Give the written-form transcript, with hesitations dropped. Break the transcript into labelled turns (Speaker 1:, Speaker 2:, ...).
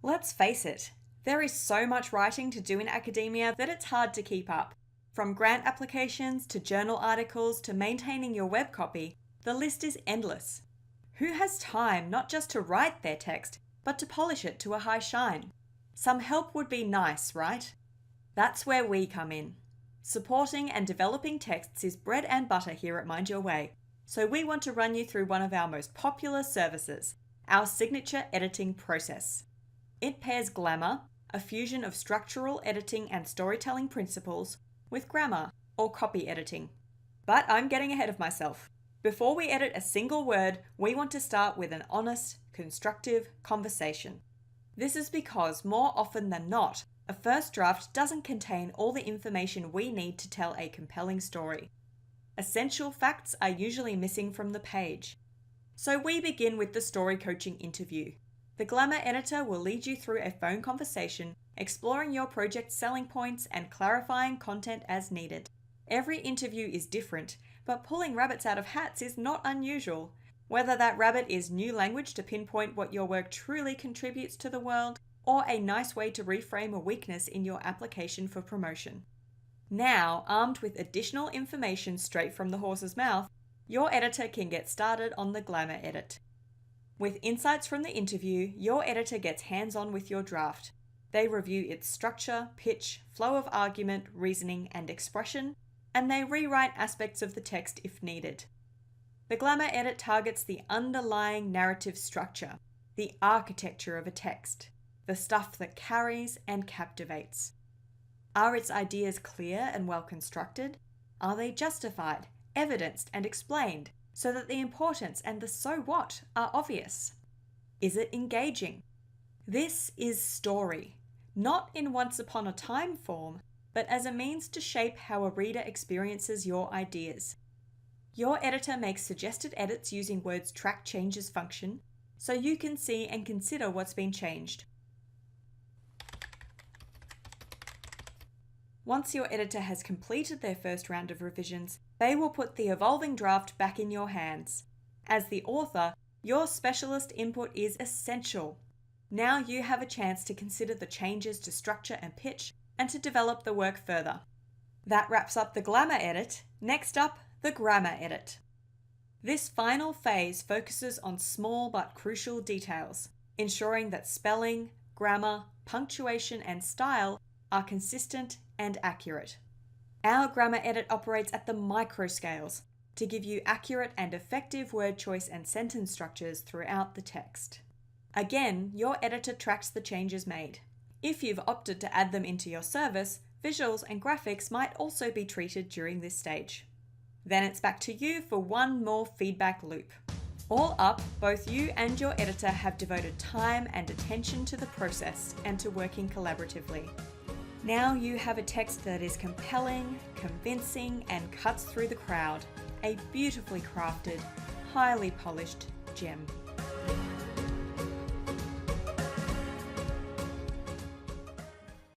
Speaker 1: Let's face it, there is so much writing to do in academia that it's hard to keep up. From grant applications to journal articles to maintaining your web copy, the list is endless. Who has time not just to write their text, but to polish it to a high shine? Some help would be nice, right? That's where we come in. Supporting and developing texts is bread and butter here at Mind Your Way, so we want to run you through one of our most popular services, our signature editing process. It pairs glamour, a fusion of structural editing and storytelling principles, with grammar or copy editing. But I'm getting ahead of myself. Before we edit a single word, we want to start with an honest, constructive conversation. This is because more often than not, a first draft doesn't contain all the information we need to tell a compelling story. Essential facts are usually missing from the page. So we begin with the story coaching interview. The Glamour editor will lead you through a phone conversation, exploring your project's selling points and clarifying content as needed. Every interview is different, but pulling rabbits out of hats is not unusual. Whether that rabbit is new language to pinpoint what your work truly contributes to the world, or a nice way to reframe a weakness in your application for promotion. Now, armed with additional information straight from the horse's mouth, your editor can get started on the Glamour edit. With insights from the interview, your editor gets hands-on with your draft. They review its structure, pitch, flow of argument, reasoning, and expression, and they rewrite aspects of the text if needed. The Glamour edit targets the underlying narrative structure, the architecture of a text, the stuff that carries and captivates. Are its ideas clear and well constructed? Are they justified, evidenced, and explained so that the importance and the so what are obvious? Is it engaging? This is story, not in once upon a time form, but as a means to shape how a reader experiences your ideas. Your editor makes suggested edits using Word's track changes function, so you can see and consider what's been changed. Once your editor has completed their first round of revisions, they will put the evolving draft back in your hands. As the author, your specialist input is essential. Now you have a chance to consider the changes to structure and pitch and to develop the work further. That wraps up the Glamour edit. Next up, the Grammar edit. This final phase focuses on small but crucial details, ensuring that spelling, grammar, punctuation, and style are consistent and accurate. Our Grammar edit operates at the micro scales to give you accurate and effective word choice and sentence structures throughout the text. Again, your editor tracks the changes made. If you've opted to add them into your service, visuals and graphics might also be treated during this stage. Then it's back to you for one more feedback loop. All up, both you and your editor have devoted time and attention to the process and to working collaboratively. Now you have a text that is compelling, convincing, and cuts through the crowd. A beautifully crafted, highly polished gem.